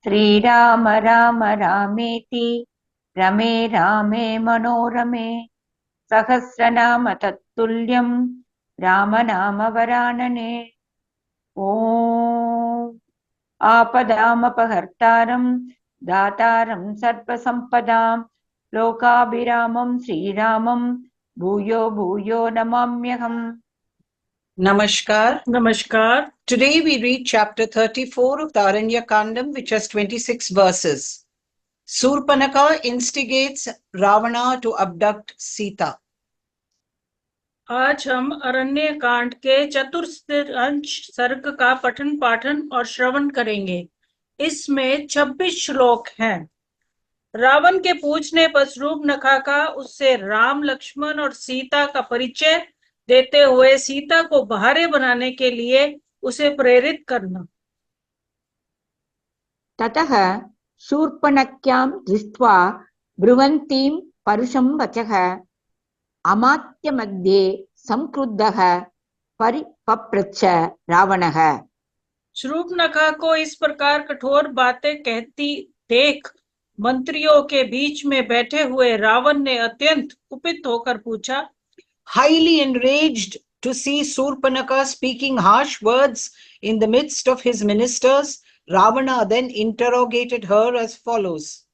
श्रीराम राम रामेति रमे रामे मनोरमे सहस्रनाम तत्तुल्यं रामनाम वरानने। ॐ आपदामपहर्तारं दातारं सर्वसम्पदां लोकाभिरामं श्रीरामं भूयो भूयो नमाम्यहम्। Namaskar. Namaskar. Today we read chapter 34 of the Aranya Kandam, which has 26 verses. Surpanaka instigates Ravana to abduct Sita. आज हम अरण्य कांड के चतुर्थ अंश सर्ग का पठन पाठन और श्रवण करेंगे। इसमें 26 श्लोक हैं। रावण के पूछने पर शूर्पणखा का उससे राम लक्ष्मण और सीता का परिचय देते हुए सीता को बहारे बनाने के लिए उसे प्रेरित करना। ततः शूर्पणख्यां दृष्ट्वा ब्रुवन्तीं परुषं वचः अमात्यमध्ये संक्रुद्धः परिपप्रच्छ रावणः। शूर्पणखा को इस प्रकार कठोर बातें कहती देख मंत्रियों के बीच में बैठे हुए रावण ने अत्यंत कुपित होकर पूछा। Highly enraged to see Surpanaka speaking harsh words in the midst of his ministers, Ravana then interrogated her as follows.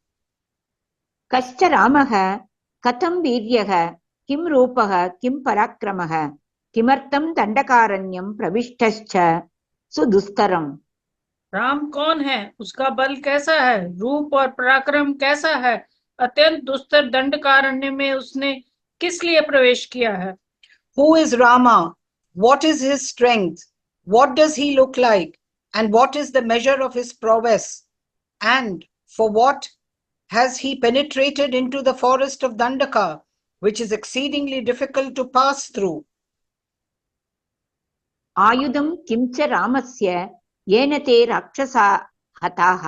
कश्च रामः कथं वीर्यः किं रूपः किं पराक्रमः किमर्थं दंडकारण्यं प्रविष्टश्च सुदुस्तरम्। राम कौन है, उसका बल कैसा है, रूप और पराक्रम कैसा है, अत्यंत दुस्तर दंडकारण्य में उसने किस लिए प्रवेश किया है। Who is Rama? What is his strength? What does he look like? And what is the measure of his prowess? And for what has he penetrated into the forest of Dandaka, which is exceedingly difficult to pass through? आयुधं किंच रामस्य येन ते राक्षसा हताः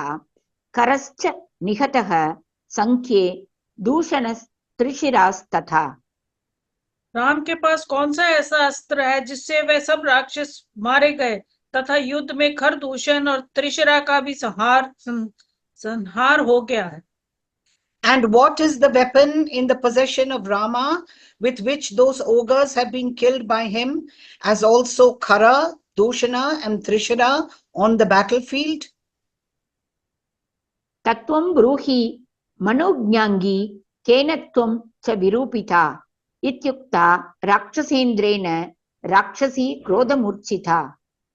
करश्च निहतः संख्ये दूषणस्त्रिशिरास्तथा। राम के पास कौन सा ऐसा अस्त्र है जिससे वे सब राक्षस मारे गए तथा युद्ध में खरदूषण और त्रिशिरा का भी संहार हो गया है। And what is the weapon in the possession of Rama with which those ogres have been killed by him, as also Khara, Dushana and Trishara on the battlefield? तत्वं ब्रूहि मनोज्ञांगी केन त्वं च विरूपिता इत्युक्ता राक्षसेन्द्रेण राक्षसी क्रोधमूर्छिता।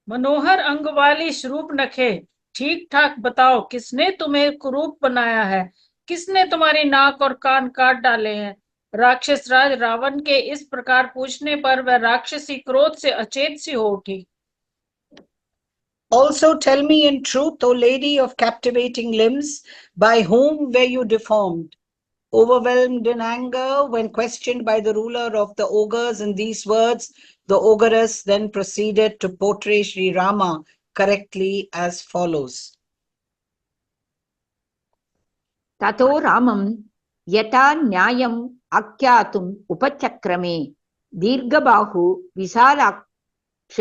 मनोहर अंग वाली शूर्पणखे, ठीक ठाक बताओ किसने तुम्हें कुरूप बनाया है, किसने तुम्हारी नाक और कान काट डाले हैं। राक्षस राज रावण के इस प्रकार पूछने पर वह राक्षसी क्रोध से अचेत सी हो उठी। Also tell me in truth, O lady of captivating limbs, by whom were you deformed? Overwhelmed in anger when questioned by the ruler of the ogres in these words, the ogress then proceeded to portray Sri Rama correctly as follows. ततो रामं यथा न्यायम् आख्यातुम् उपचक्रमे दीर्घबाहु विशालाक्ष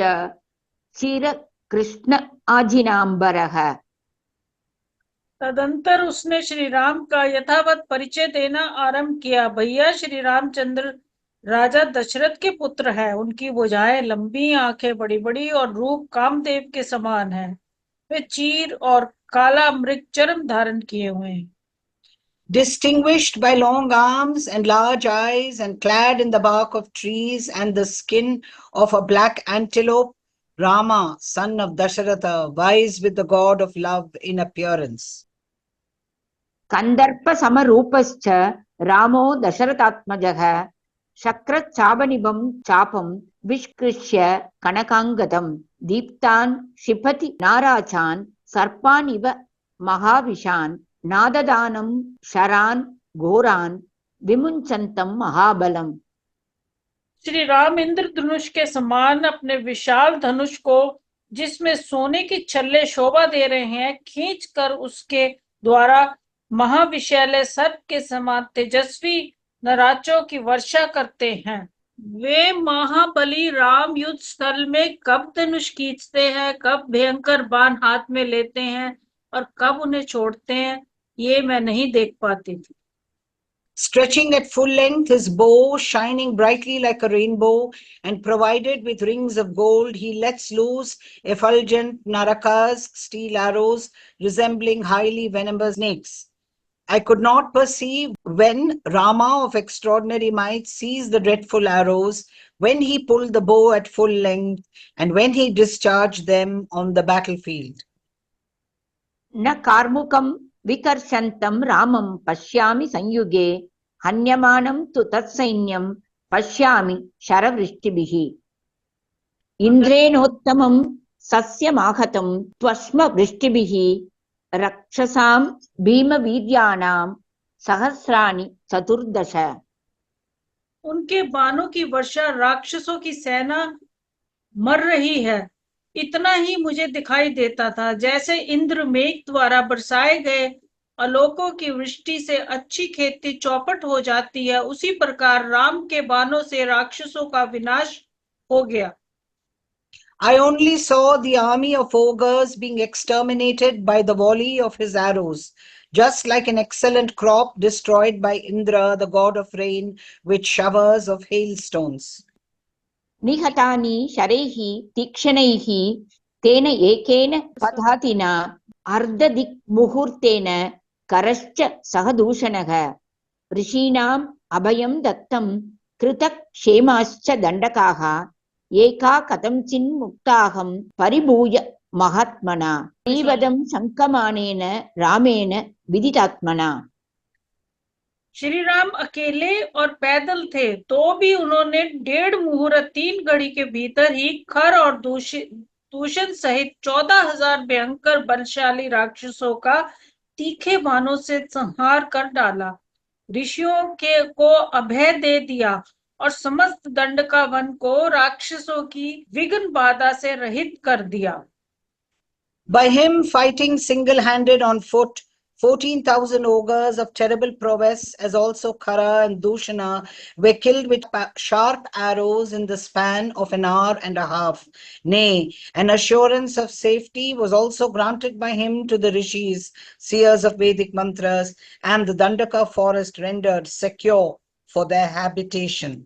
चिरकृष्ण आजिनांबरः। तदंतर उसने श्री राम का यथावत परिचय देना आरंभ किया। भैया श्री रामचंद्र राजा दशरथ के पुत्र हैं। उनकी भुजाएं लंबी, आंखें बड़ी बड़ी और रूप कामदेव के समान है। वे चीर और काला मृग चर्म धारण किए हुए हैं। Distinguished by long arms and large eyes and clad in the bark of trees and the skin of a black antelope, Rama, son of Dasharatha, vies with the god of love in appearance. कंदर्प समरूपश्च रामो दशरथात्मजः शक्रचापनिभं चापं विष्कृष्य कनकांगदं दीप्तान् क्षिपति नाराचान् सर्पान् इव महाविशान् नाददानं शरान् घोरान् विमुञ्चन्तं महाबलम्। श्री राम इंद्रधनुष के समान अपने विशाल धनुष को, जिसमें सोने की छल्ले शोभा दे रहे हैं, खींचकर उसके द्वारा महाविशाल सर्प के समान तेजस्वी नराचों की वर्षा करते हैं। वे महाबली राम युद्ध स्थल में कब धनुष खींचते हैं, कब भयंकर बाण हाथ में लेते हैं, और कब उन्हें छोड़ते हैं ये मैं नहीं देख पाती थी। Stretching at full length, his bow shining brightly like a rainbow and provided with rings of gold, he lets loose effulgent narakas, steel arrows resembling highly venomous snakes. I could not perceive when Rama of extraordinary might seized the dreadful arrows, when he pulled the bow at full length, and when he discharged them on the battlefield. न कार्मुकं विकर्षन्तं रामं पश्यामि संयुगे हन्यमानं तु तत्सैन्यं पश्यामि शरवृष्टिभिः इन्द्रेणोत्तमं सस्यमाहतं त्वष्मवृष्टिभिः रक्षसां भीमवीर्याणां सहस्राणि चतुर्दश। उनके बाणों की वर्षा राक्षसों की सेना मर रही है, इतना ही मुझे दिखाई देता था। जैसे इंद्र मेघ द्वारा बरसाए गए आलोकों की वृष्टि से अच्छी खेती चौपट हो जाती है, उसी प्रकार राम के बाणों से राक्षसों का विनाश हो गया। I only saw the army of ogres being exterminated by the volley of his arrows, just like an excellent crop destroyed by Indra, the god of rain, with showers of hailstones. निहतानि शरैः तीक्ष्णैः तेन एकेन पदातिना अर्धदिक्मुहूर्तेन करश्च सह दूषणः ऋषीणाम् अभयं दत्तं कृतक्षेमाश्च दण्डकाः एका कथञ्चिन्मुक्ताहं परिभूय महात्मना श्रीवदं शङ्कमानेन रामेण विदितात्मना। श्री राम अकेले और पैदल थे तो भी उन्होंने 1.5 मुहूर्त 3 घड़ी के भीतर ही खर और दूषण सहित 14,000 भयंकर बलशाली राक्षसों का तीखे बाणों से संहार कर डाला, ऋषियों को अभय दे दिया और समस्त दंडका वन को राक्षसों की विघ्न बाधा से रहित कर दिया। By him fighting single-handed on foot, 14,000 ogres of terrible prowess, as also Khara and Dushana, were killed with sharp arrows in the span of an hour and a half. Nay, an assurance of safety was also granted by him to the rishis, seers of Vedic mantras, and the Dandaka forest rendered secure for their habitation.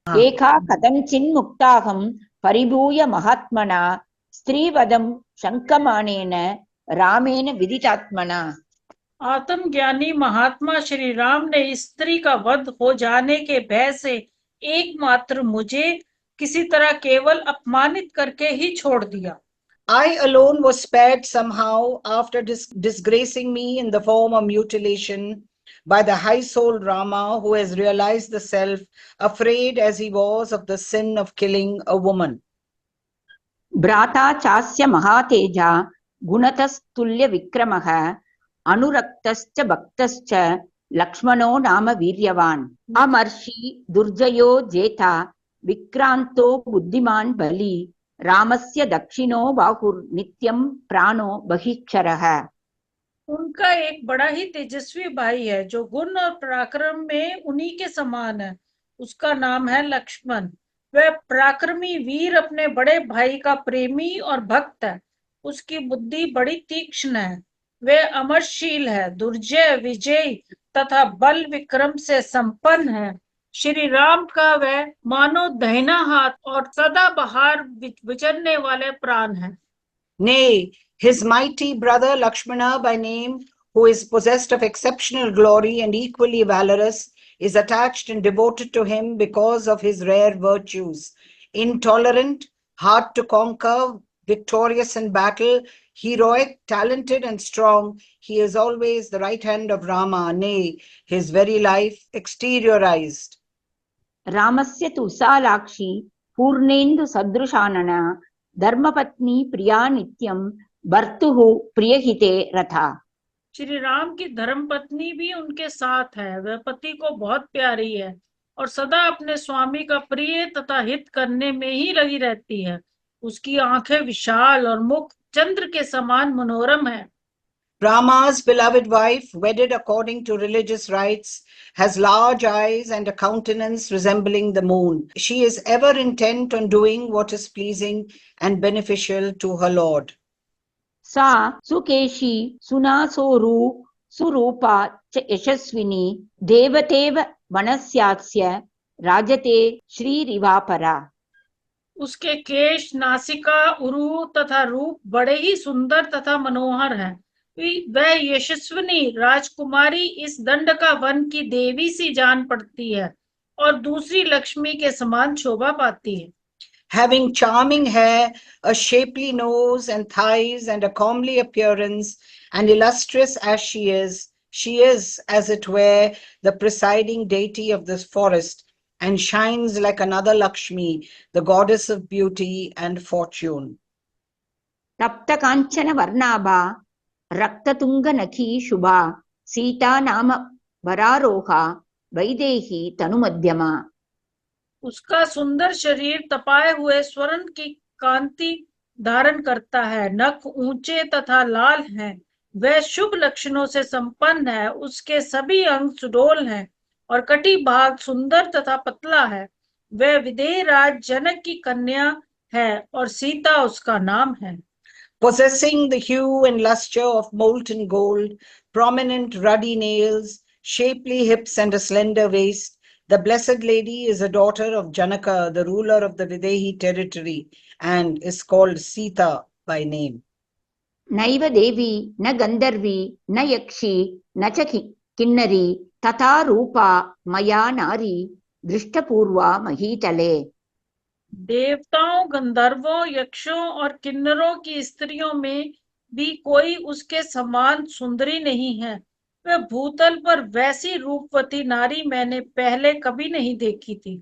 एका कथञ्चिन्मुक्ताहं परिभूय महात्मना स्त्रीवदं शङ्कमानेन रामेण विदितात्मना। आत्मज्ञानी महात्मा श्री राम ने स्त्री का वध हो जाने के भय से एकमात्र मुझे किसी तरह केवल अपमानित करके ही छोड़ दिया। I alone was spared somehow after disgracing me in the form of mutilation by the high-souled Rama, who has realized the self, afraid as he was of the sin of killing a woman. भ्राता चास्य महातेजा गुणतस्तुल्य विक्रमः अनुरक्तश्च भक्तश्च लक्ष्मणो नाम वीर्यवान् अमर्षि दुर्जयो जेता विक्रांतो बुद्धिमान् बली रामस्य दक्षिणो बाहुर्नित्यं प्राणो बहिक्षरः। उनका एक बड़ा ही तेजस्वी भाई है जो गुण और पराक्रम में उन्हीं के समान है, उसका नाम है लक्ष्मण। वह पराक्रमी वीर अपने बड़े भाई का प्रेमी और भक्त है, उसकी बुद्धि बड़ी तीक्ष्ण है, वह अमरशील है, दुर्जय विजयी तथा बल विक्रम से संपन्न है। श्री राम का वह मानो दाहिना हाथ और सदा बहार विचरने वाले प्राण है। Nay, his mighty brother Lakshmana by name, who is possessed of exceptional glory and equally valorous, is attached and devoted to him because of his rare virtues. Intolerant, hard to conquer, victorious in battle, heroic, talented and strong, he is always the right hand of Rama, nay, his very life exteriorized. रामस्य तु विशालाक्षी पूर्णेन्दु सदृशानना धर्मपत्नी प्रिया नित्यं भर्तुः प्रियहिते रथा। श्री राम की धर्मपत्नी भी उनके साथ है, वह पति को बहुत प्यारी है और सदा अपने स्वामी का प्रिय तथा हित करने में ही लगी रहती है। उसकी आंखें विशाल और मुख चंद्र के समान मनोरम है। Rama's beloved wife, wedded according to religious rites, has large eyes and a countenance resembling the moon. She is ever intent on doing what is pleasing and beneficial to her Lord. सा सुकेशी सुनासोरू सुरूपा च यशस्विनी देवतेव वनस्यास्य राजते श्रीरिवापरा। उसके केश, नासिका, उरु तथा रूप बड़े ही सुंदर तथा मनोहर हैं। वह यशस्विनी राजकुमारी इस दंड का वन की देवी सी जान पड़ती है और दूसरी लक्ष्मी के समान शोभा पाती है। Having charming hair, a shapely nose and thighs, and a comely appearance, and illustrious as she is, as it were, the presiding deity of this forest, and shines like another Lakshmi, the goddess of beauty and fortune. तप्त कांचन वर्णाभा रक्ततुंग नखी शुभा सीता नाम वरारोहा वैदेही तनुमध्यमा। उसका सुंदर शरीर तपाए हुए स्वर्ण की कांति धारण करता है, नख ऊंचे तथा लाल हैं, वह शुभ लक्षणों से संपन्न है, उसके सभी अंग सुडौल हैं और कटी भाग सुंदर तथा पतला है। वह विदेह राज जनक की कन्या है और सीता उसका नाम है। Possessing the hue and lustre of molten gold, prominent ruddy nails, shapely hips and a slender waist, the Blessed Lady is a daughter of Janaka, the ruler of the Videhi territory, and is called Sita by name. नैव देवी न गंधर्वी न यक्षी न च किन्नरी तथा रूपा मया नारी दृष्टपूर्वा महीतले। देवताओं, गंधर्वों, यक्षों और किन्नरों की स्त्रियों में भी कोई उसके समान सुंदरी नहीं है। वह भूतल पर वैसी रूपवती नारी मैंने पहले कभी नहीं देखी थी।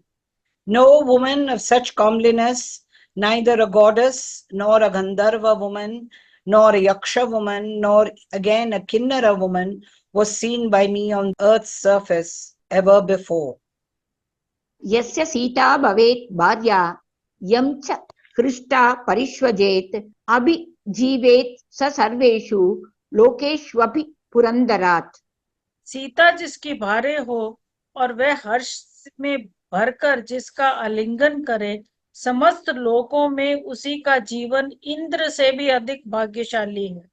No woman of such comeliness, neither a goddess, nor a Gandharva woman, nor a Yaksha woman, nor again a Kinnara woman was seen by me on earth's surface ever before. यस्य सीता भवेत् भार्या यं च हृष्टा परिष्वजेत् अभिजीवेत् स सर्वेषु लोकेष्वपि पुरंदरात्। सीता जिसकी भार्य हो और वह हर्ष में भरकर जिसका आलिंगन करे, समस्त लोकों में उसी का जीवन इंद्र से भी अधिक भाग्यशाली है।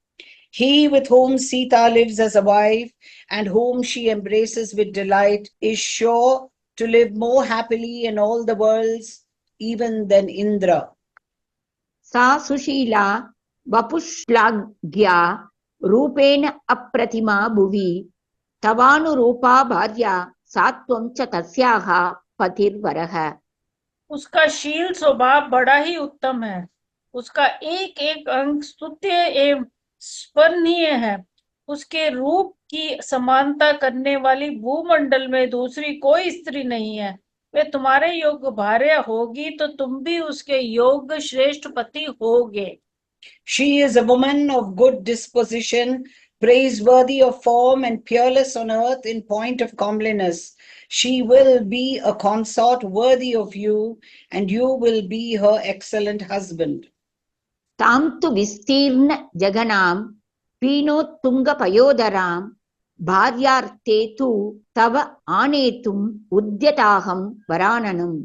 He with whom Sita lives as a wife and whom she embraces with delight is sure to live more happily in all the worlds even than Indra. सा सुशीला वपुश्लाघ्या रूपेण अप्रतिमा भुवि तवानुरूपा भार्या सात्वं च तस्याः पतिर्वरः। उसका शील स्वभाव बड़ा ही उत्तम है, उसका एक एक अंग स्तुत्य एवं स्मरणीय है। उसके रूप की समानता करने वाली भूमंडल में दूसरी कोई स्त्री नहीं है। वे तुम्हारे योग्य भार्या होगी तो तुम भी उसके योग्य श्रेष्ठ पति होगे। She is a woman of good disposition, praiseworthy of form and peerless on earth in point of comeliness. She will be a consort worthy of you, and you will be her excellent husband. तां तु विस्तीर्ण जगनां पीनोत्तुंग पयोदरां भार्यार्थे तु तव आनेतुम् उद्यताहं वराननम्।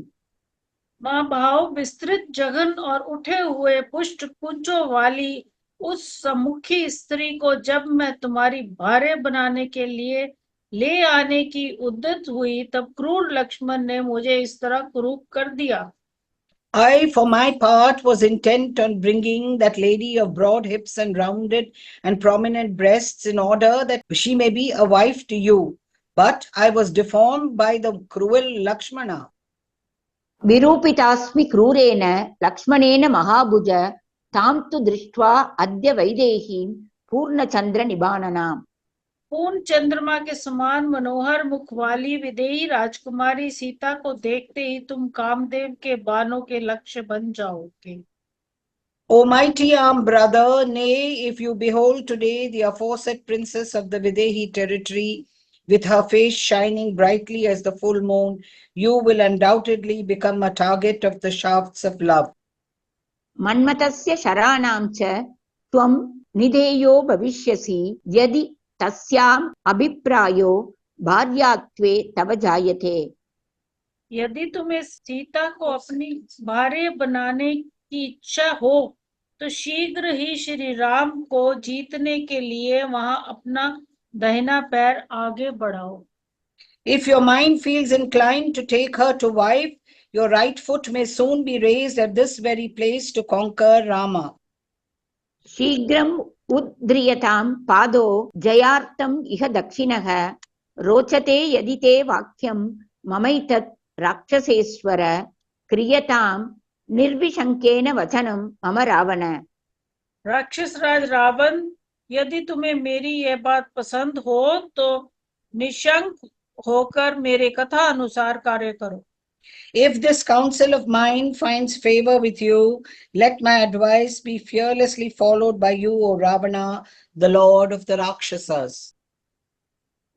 माँ भाव विस्तृत जघन और उठे हुए पुष्ट कुंजों वाली उस सम्मुखी स्त्री को जब मैं तुम्हारी भार्य बनाने के लिए ले आने की उद्यत हुई, तब क्रूर लक्ष्मण ने मुझे इस तरह कुरूप कर दिया। I, for my part, was intent on bringing that lady of broad hips and rounded and prominent breasts in order that she may be a wife to you. But I was deformed by the cruel Lakshmana. विरूपितास्मि क्रूरेण लक्ष्मणेन महाभुज तां तु दृष्ट्वा अद्य वैदेहीं पूर्णचंद्र निबाणनाम्। पूर्ण चंद्रमा के समान मनोहर मुख वाली विदेही राजकुमारी सीता को देखते ही तुम कामदेव के बाणों के लक्ष्य बन जाओगे। O mighty arm brother, nay, if you behold today the aforesaid princess of the Videhi territory, with her face shining brightly as the full moon, you will undoubtedly become a target of the shafts of love. मन्मथस्य शराणां च त्वं निधेयो भविष्यसि यदि तस्याम् अभिप्रायो भार्यात्वे तव जायते। यदि तुम्हें सीता को अपनी भार्य बनाने की इच्छा हो तो शीघ्र ही श्री राम को जीतने के लिए वहां अपना दाहिना पैर आगे बढ़ाओ। If your mind feels inclined to take her to wife, your right foot may soon be raised at this very place to conquer Rama. शीघ्रम् उद्ध्रियतां पादो जयार्थम् इह दक्षिणः रोचते यदि ते वाक्यं ममैतत् राक्षसेश्वर क्रियतां निर्विशंकेन वचनं मम रावण। राक्षस राज रावण, यदि तुम्हें मेरी यह बात पसंद हो तो निशंक होकर मेरे कथा अनुसार कार्य करो। If this counsel of mine finds favor with you, let my advice be fearlessly followed by you, O Ravana, the lord of the Rakshasas.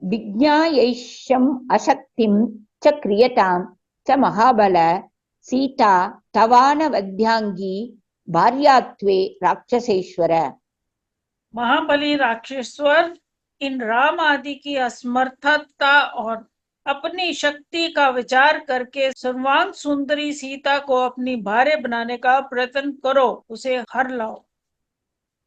विज्ञायैष्यम् अशक्तिं च क्रियतां च महाबल सीता तवानवध्याङ्गी भार्यात्वे राक्षसेश्वर। महाबली राक्षसेश्वर, इन राम आदि की असमर्थता और अपनी शक्ति का विचार करके सर्वांग सुंदरी सीता को अपनी भार्य बनाने का प्रयत्न करो, उसे हर लाओ।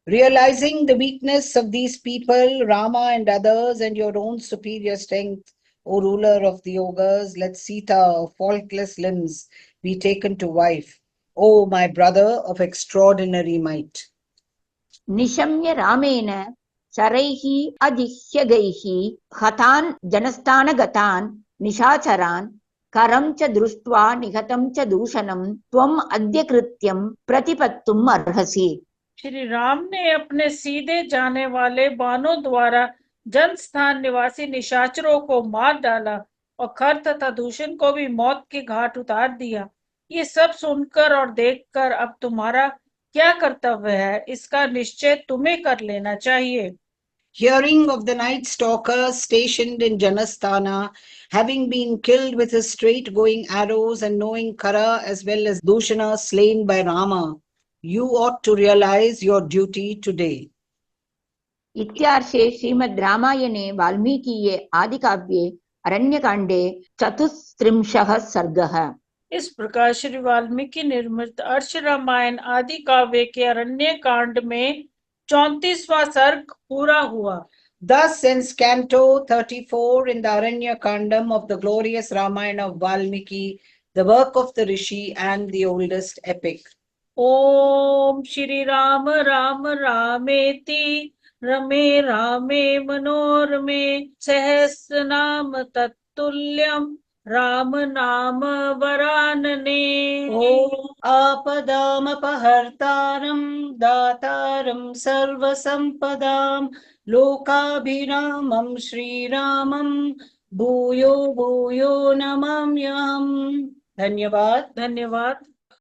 Realizing the weakness of these people, Rama and others, and your own superior strength, O ruler of the ogres, let Sita of faultless limbs be taken to wife, O my brother of extraordinary might. निशम्य रामेण शरैः अजिह्यगैः हतान् जनस्थानगतान् निशाचरान् करं च दृष्ट्वा निहतं च दूषणं त्वम् अद्य कृत्यं प्रतिपत्तुम् अर्हसि। श्री राम ने अपने सीधे जाने वाले बाणों द्वारा जनस्थान निवासी निशाचरों को मार डाला और खर तथा दूषण को भी मौत के घाट उतार दिया। ये सब सुनकर और देखकर अब तुम्हारा क्या कर्तव्य है, इसका निश्चय तुम्हें कर लेना चाहिए। Hearing of the night stalker stationed in Janasthana, having been killed with his straight-going arrows, and knowing Kara as well as Dushana slain by Rama, you ought to realize your duty today. इत्यार्षे श्रीमद् रामायणे वाल्मीकीये आदिकाव्ये अरण्यकाण्डे 34 सर्गः। इस प्रकार श्री वाल्मीकि निर्मित अर्ष रामायण आदि काव्य के अरण्य कांड में 34वां सर्ग पूरा हुआ। Thus ends Canto 34 in the Aranya Kandam of the glorious Ramayana of Valmiki, the work of the Rishi and the oldest epic. ओम श्री राम राम रामेति रमे रामे मनोरमे सहस्रनाम तत्तुल्यम राम नाम वरानने। Om Apadamapahārtāram Dātāram Sarvasampadam Lokabhiramam Shri Ramam Bhuyo Bhuyo Namamyam. Dhanyavad. धन्यवाद।